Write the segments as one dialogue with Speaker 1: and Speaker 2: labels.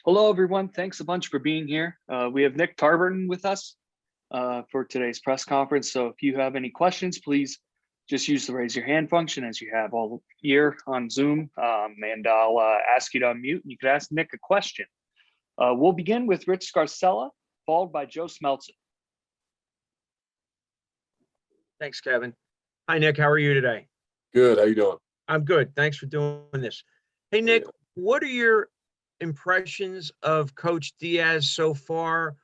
Speaker 1: Hello, everyone. Thanks a bunch for being here. We have Nick Tarburton with us for today's press conference. So if you have any questions, please just use the raise your hand function as you have all year on Zoom, and I'll ask you to unmute and you can ask Nick a question. We'll begin with Rich Scarcella, followed by Joe Smeltzer.
Speaker 2: Thanks, Kevin. Hi, Nick. How are you today?
Speaker 3: Good. How you doing?
Speaker 2: I'm good. Thanks for doing this. Hey, Nick, what are your impressions of Coach Diaz so far?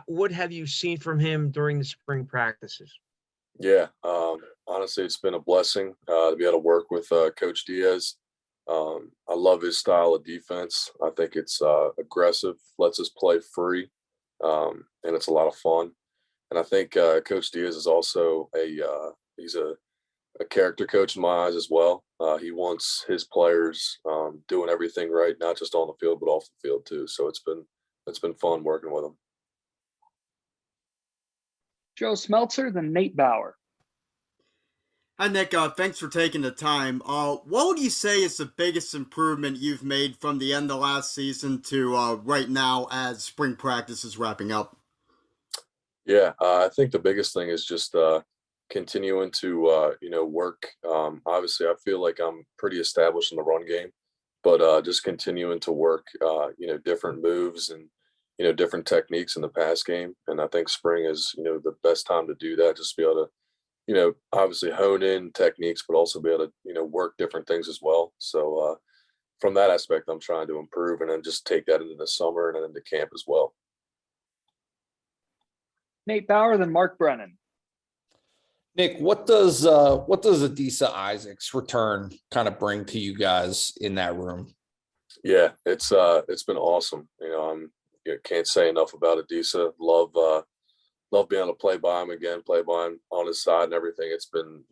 Speaker 2: What have you seen from him during the spring practices?
Speaker 3: Yeah, honestly, it's been a blessing to be able to work with Coach Diaz. I love his style of defense. I think it's aggressive, lets us play free, and it's a lot of fun. And I think Coach Diaz is also he's a character coach in my eyes as well. He wants his players doing everything right, not just on the field, but off the field too. So it's been fun working with him.
Speaker 1: Joe Smeltzer, then Nate Bauer.
Speaker 4: Hi, Nick. Thanks for taking the time. What would you say is the biggest improvement you've made from the end of last season to right now as spring practice is wrapping up?
Speaker 3: Yeah, I think the biggest thing is just continuing to work. Obviously, I feel like I'm pretty established in the run game, but just continuing to work different moves and different techniques in the pass game. And I think spring is the best time to do that. Just be able to obviously hone in techniques, but also be able to work different things as well. So from that aspect, I'm trying to improve and then just take that into the summer and then into camp as well.
Speaker 1: Nate Bauer, then Mark Brennan.
Speaker 5: Nick, what does Adisa Isaac's return kind of bring to you guys in that room?
Speaker 3: Yeah, it's been awesome. Can't say enough about Adisa. Love being able to play by him again, play by him on his side and everything. It's been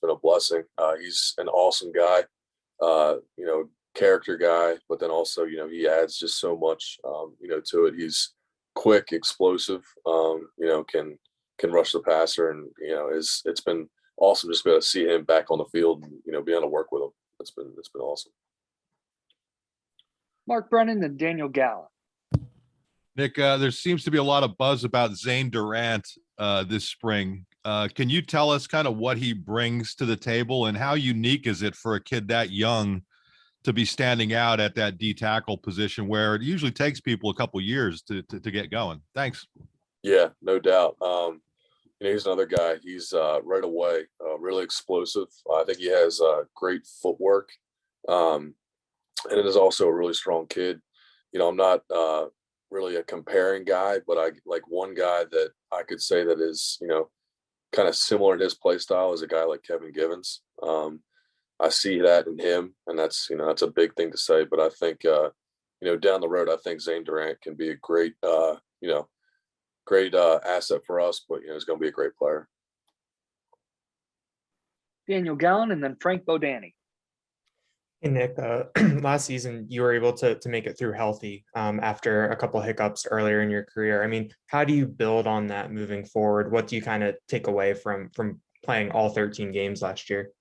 Speaker 3: a blessing. He's an awesome guy, character guy, but then also, he adds just so much, to it. He's quick, explosive, can rush the passer, and it's been awesome just to be able to see him back on the field and be able to work with him. It's been awesome.
Speaker 1: Mark Brennan and Daniel Gallen.
Speaker 6: Nick, there seems to be a lot of buzz about Zane Durant this spring. Can you tell us kind of what he brings to the table and how unique is it for a kid that young to be standing out at that D tackle position where it usually takes people a couple years to get going? Thanks.
Speaker 3: Yeah, no doubt. He's another guy. He's right away really explosive. I think he has great footwork, and it is also a really strong kid. I'm not really a comparing guy, but I like one guy that I could say that is kind of similar in his play style is a guy like Kevin Givens. I see that in him, and that's a big thing to say. But I think down the road, I think Zane Durant can be a great asset for us. But he's going to be a great player.
Speaker 1: Daniel Gallen and then Frank Bodani.
Speaker 7: Hey, Nick, last season you were able to make it through healthy after a couple of hiccups earlier in your career. I mean, how do you build on that moving forward? What do you kind of take away from playing all 13 games last year?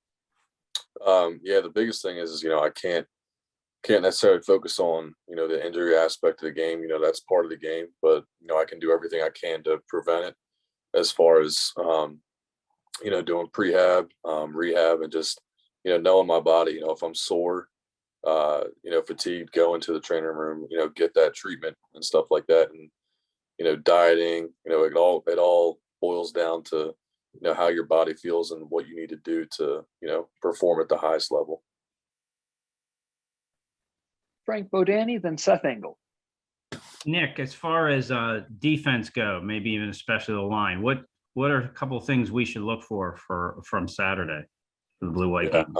Speaker 3: Yeah, the biggest thing is I can't necessarily focus on the injury aspect of the game. That's part of the game, but I can do everything I can to prevent it as far as doing prehab, rehab, and just knowing my body. If I'm sore, fatigued, go into the training room, get that treatment and stuff like that. And dieting, it all boils down to how your body feels and what you need to do to perform at the highest level.
Speaker 1: Frank Bodani, then Seth Engel.
Speaker 8: Nick, as far as defense go, maybe even especially the line, what are a couple of things we should look for from Saturday for the Blue-White game?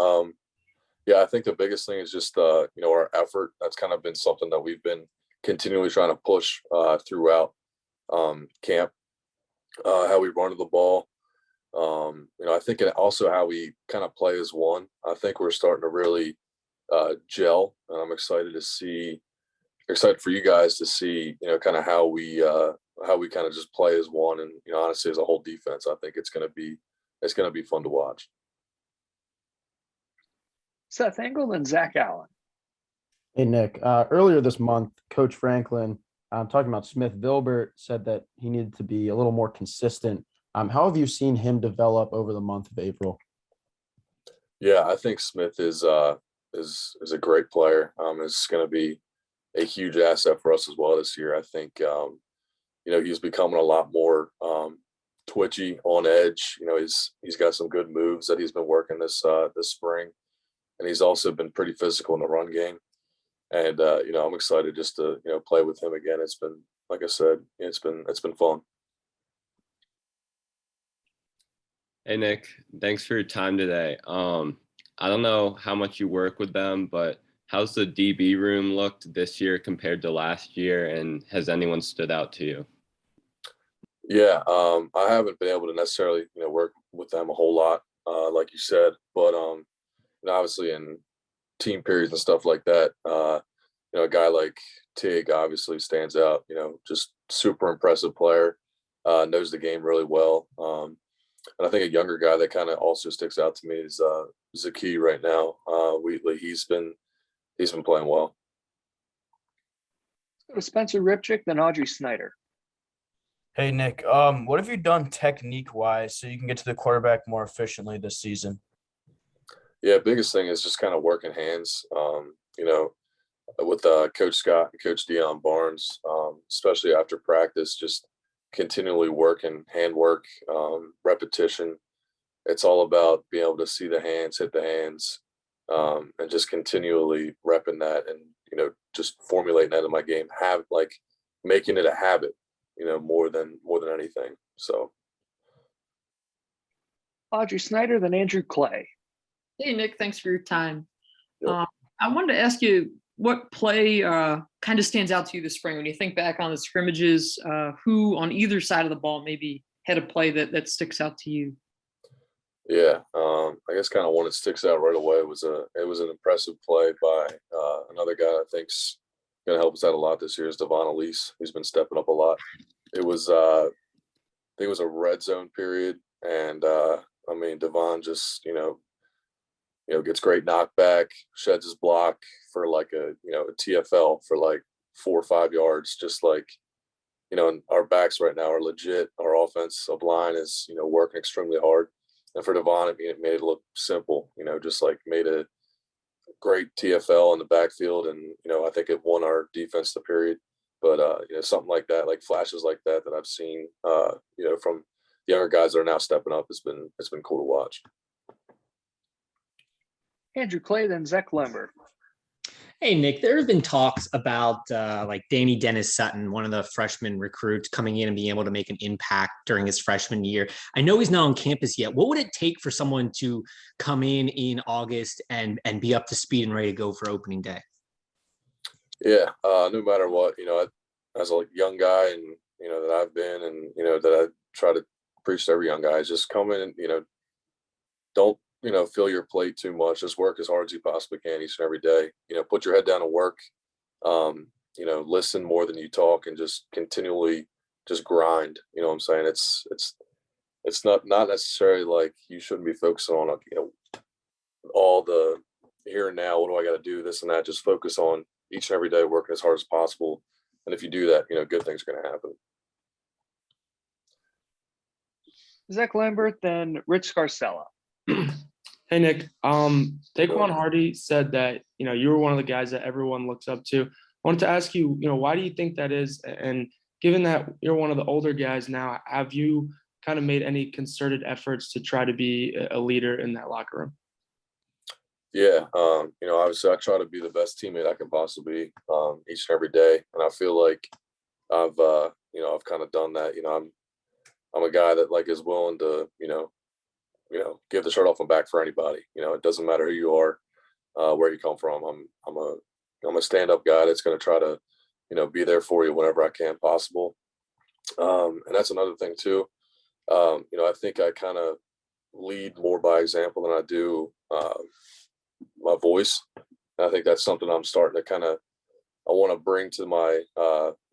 Speaker 3: Yeah, I think the biggest thing is just our effort. That's kind of been something that we've been continually trying to push throughout camp. How we run to the ball, I think it also how we kind of play as one. I think we're starting to really gel, and I'm excited for you guys to see, kind of how we kind of just play as one, and honestly, as a whole defense. I think it's going to be fun to watch.
Speaker 1: Seth Engel and Zach Allen.
Speaker 9: Hey, Nick, earlier this month, Coach Franklin, talking about Smith Vilbert, said that he needed to be a little more consistent. How have you seen him develop over the month of April?
Speaker 3: Yeah, I think Smith is a great player. Is going to be a huge asset for us as well this year. I think, he's becoming a lot more twitchy, on edge. He's got some good moves that he's been working this spring, and he's also been pretty physical in the run game. And I'm excited just to play with him again. It's been, like I said, it's been fun.
Speaker 10: Hey, Nick, thanks for your time today. I don't know how much you work with them, but how's the DB room looked this year compared to last year? And has anyone stood out to you?
Speaker 3: Yeah, I haven't been able to necessarily, work with them a whole lot, like you said, but obviously in team periods and stuff like that, a guy like Tig obviously stands out. Just super impressive player, knows the game really well. And I think a younger guy that kind of also sticks out to me is Zaki right now. He's been playing well.
Speaker 1: Let's go to Spencer Ripchick, then Audrey Snyder.
Speaker 11: Hey, Nick, what have you done technique-wise so you can get to the quarterback more efficiently this season?
Speaker 3: Yeah, biggest thing is just kind of working hands, with Coach Scott and Coach Deion Barnes, especially after practice, just continually working, handwork, repetition. It's all about being able to see the hands, hit the hands, and just continually repping that and, just formulating that in my game, making it a habit, more than anything. So.
Speaker 1: Audrey Snyder, then Andrew Clay.
Speaker 12: Hey, Nick, thanks for your time.
Speaker 3: Yep.
Speaker 12: I wanted to ask you what play kind of stands out to you this spring when you think back on the scrimmages, who on either side of the ball maybe had a play that sticks out to you?
Speaker 3: Yeah, I guess kind of one that sticks out right away was an impressive play by another guy I think's going to help us out a lot this year is Devon Elise, who's been stepping up a lot. It was I think it was a red zone period, and Devon just gets great knockback, sheds his block for like a TFL for like 4 or 5 yards, just like, and our backs right now are legit. Our offensive line is, working extremely hard. And for Devon, it made it look simple, just like made a great TFL in the backfield. And, I think it won our defense the period. But, something like that, like flashes like that I've seen, from the younger guys that are now stepping up, it's been cool to watch.
Speaker 1: Andrew Clay, then Zach Lember.
Speaker 13: Hey, Nick, there have been talks about like Danny Dennis Sutton, one of the freshman recruits, coming in and being able to make an impact during his freshman year. I know he's not on campus yet. What would it take for someone to come in August and be up to speed and ready to go for opening day?
Speaker 3: Yeah, no matter what, as a young guy and, that I've been and, that I try to preach to every young guy is just come in and, don't, fill your plate too much. Just work as hard as you possibly can each and every day. Put your head down and work. Listen more than you talk and just continually just grind. You know what I'm saying? It's not necessarily like you shouldn't be focusing on, all the here and now. What do I got to do? This and that. Just focus on each and every day working as hard as possible. And if you do that, good things are going to happen.
Speaker 1: Zach Lambert, then Rich Scarcella.
Speaker 14: Hey, Nick. Daquan Hardy said that, you were one of the guys that everyone looks up to. I wanted to ask you, why do you think that is? And given that you're one of the older guys now, have you kind of made any concerted efforts to try to be a leader in that locker room?
Speaker 3: Yeah. Obviously I try to be the best teammate I can possibly be each and every day. And I feel like I've kind of done that. I'm a guy that is willing to, give the shirt off my back for anybody. It doesn't matter who you are, where you come from. I'm a stand-up guy that's going to try to, be there for you whenever I can possible. And that's another thing too. I think I kind of lead more by example than I do my voice. And I think that's something I'm starting to I want to bring to my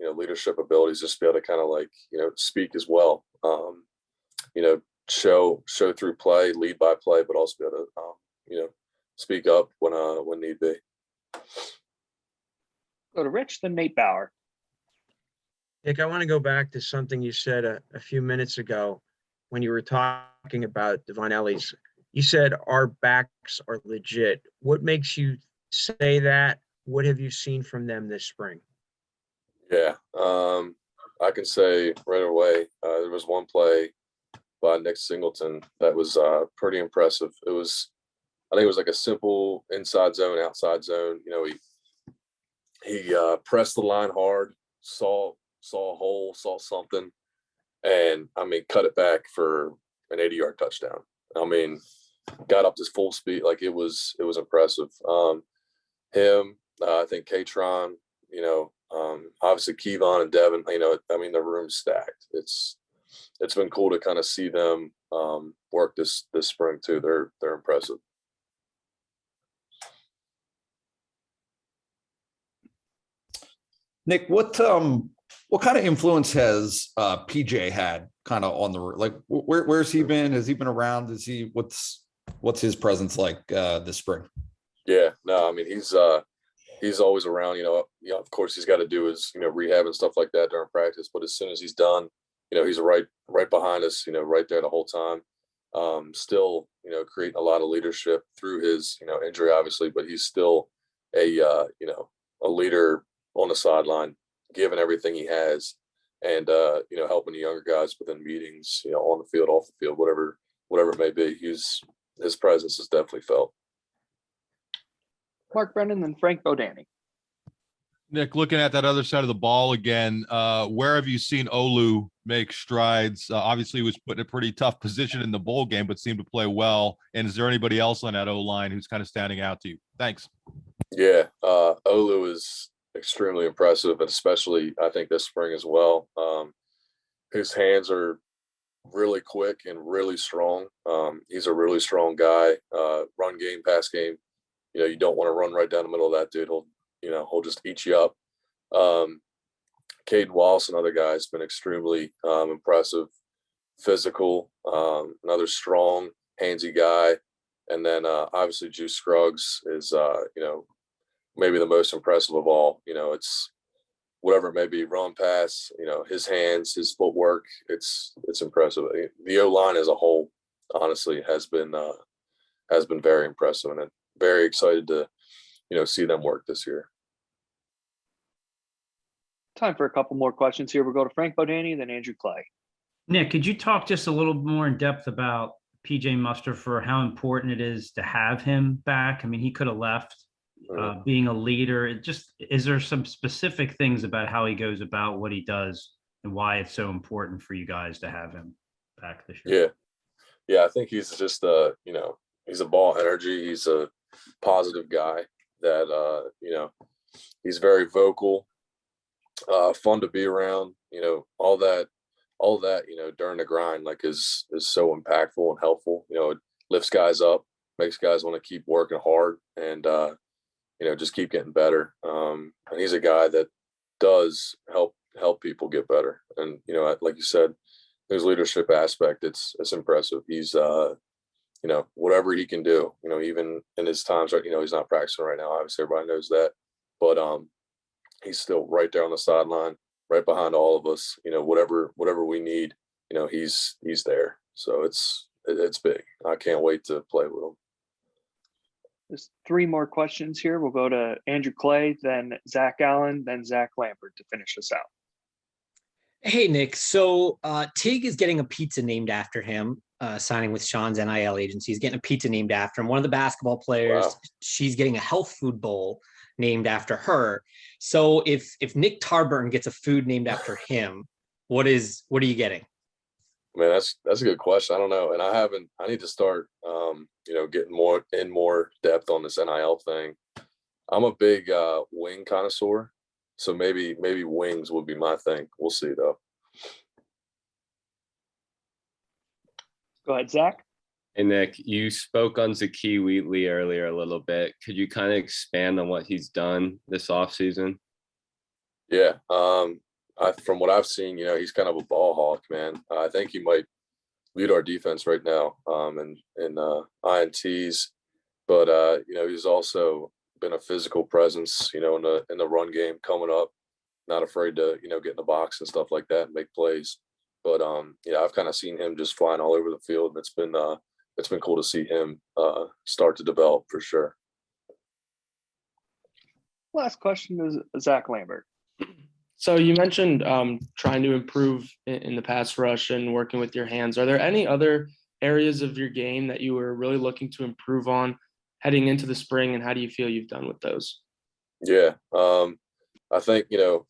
Speaker 3: leadership abilities, just to be able to kind of like speak as well. Show through play, lead by play, but also be able to speak up when need be.
Speaker 1: Go to Rich, then Nate Bauer.
Speaker 2: Nick, I want to go back to something you said a few minutes ago when you were talking about Devon Ellie's. You said our backs are legit. What makes you say that? What have you seen from them this spring?
Speaker 3: Yeah, I can say right away, there was one play by Nick Singleton that was pretty impressive. I think it was like a simple inside zone, outside zone. He pressed the line hard, saw a hole, saw something, and cut it back for an 80-yard touchdown. Got up to full speed, like it was impressive. Him, I think Katron, obviously Kevon and Devin, the room's stacked. It's been cool to kind of see them work this spring too. They're impressive.
Speaker 5: Nick, what kind of influence has PJ had kind of on the, like, where's he been? Has he been around? What's his presence like this spring?
Speaker 3: Yeah, no, he's always around. Of course he's got to do his rehab and stuff like that during practice, but as soon as he's done, he's right behind us, right there the whole time. Still, creating a lot of leadership through his injury, obviously, but he's still a leader on the sideline, giving everything he has, and helping the younger guys within meetings, on the field, off the field, whatever it may be. His presence is definitely felt.
Speaker 1: Mark Brennan, then Frank Bodani.
Speaker 6: Nick, looking at that other side of the ball again, where have you seen Olu make strides? Obviously, he was put in a pretty tough position in the bowl game, but seemed to play well. And is there anybody else on that O-line who's kind of standing out to you? Thanks.
Speaker 3: Yeah, Olu is extremely impressive, and especially I think this spring as well. His hands are really quick and really strong. He's a really strong guy. Run game, pass game. You don't want to run right down the middle of that dude. He'll just eat you up. Caden Wallace, another guy, has been extremely impressive, physical, another strong, handsy guy. And then obviously Juice Scruggs is, maybe the most impressive of all. It's whatever it may be, run, pass, his hands, his footwork. It's impressive. The O-line as a whole, honestly, has been very impressive, and I'm very excited to, see them work this year.
Speaker 1: Time for a couple more questions here. We'll go to Frank Bodani, then Andrew Clay.
Speaker 8: Nick, could you talk just a little more in depth about PJ Muster, for how important it is to have him back? He could have left. Being a leader, is there some specific things about how he goes about what he does and why it's so important for you guys to have him back this year?
Speaker 3: Yeah, I think he's just he's a ball energy. He's a positive guy that he's very vocal, fun to be around. All that during the grind is so impactful and helpful. It lifts guys up, makes guys want to keep working hard, and just keep getting better. And he's a guy that does help people get better. And, like you said, his leadership aspect, it's impressive. He's, whatever he can do, even in his times, right, he's not practicing right now. Obviously everybody knows that, but he's still right there on the sideline, right behind all of us, whatever we need, he's there. So it's big. I can't wait to play with him.
Speaker 1: There's three more questions here. We'll go to Andrew Clay, then Zach Allen, then Zach Lambert to finish this out.
Speaker 13: Hey, Nick. So Tig is getting a pizza named after him, signing with Sean's NIL agency. He's getting a pizza named after him. One of the basketball players, wow, she's getting a health food bowl named after her. So if Nick Tarburton gets a food named after him, what are you getting?
Speaker 3: Man, that's a good question. I don't know. And I need to start, getting more depth on this NIL thing. I'm a big wing connoisseur. So maybe wings would be my thing. We'll see though.
Speaker 1: Go ahead, Zach.
Speaker 10: Hey, Nick, you spoke on Zakee Wheatley earlier a little bit. Could you kind of expand on what he's done this offseason?
Speaker 3: Yeah. From what I've seen, he's kind of a ball hawk, man. I think he might lead our defense right now in INTs, but he's also been a physical presence, in the run game coming up, not afraid to, get in the box and stuff like that and make plays. But I've kind of seen him just flying all over the field, and it's been cool to see him start to develop for sure.
Speaker 1: Last question is Zach Lambert.
Speaker 14: So you mentioned trying to improve in the pass rush and working with your hands. Are there any other areas of your game that you were really looking to improve on heading into the spring, and how do you feel you've done with those?
Speaker 3: Yeah, I think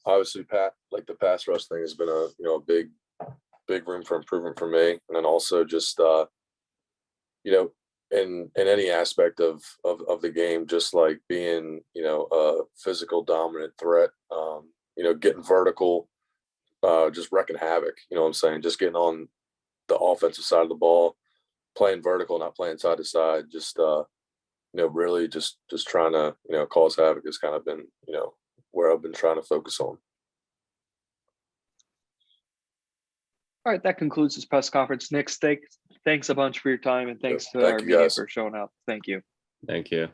Speaker 3: obviously the pass rush thing has been a big room for improvement for me, and then also just in any aspect of the game, just like being a physical dominant threat. Getting vertical, just wrecking havoc. You know what I'm saying? Just getting on the offensive side of the ball, playing vertical, not playing side to side. Just really just trying to cause havoc has kind of been where I've been trying to focus on.
Speaker 1: All right, that concludes this press conference. Nick, thanks a bunch for your time, and thanks to
Speaker 3: Thank
Speaker 1: our
Speaker 3: you,
Speaker 1: media
Speaker 3: guys.
Speaker 1: for showing up. Thank you.
Speaker 10: Thank you.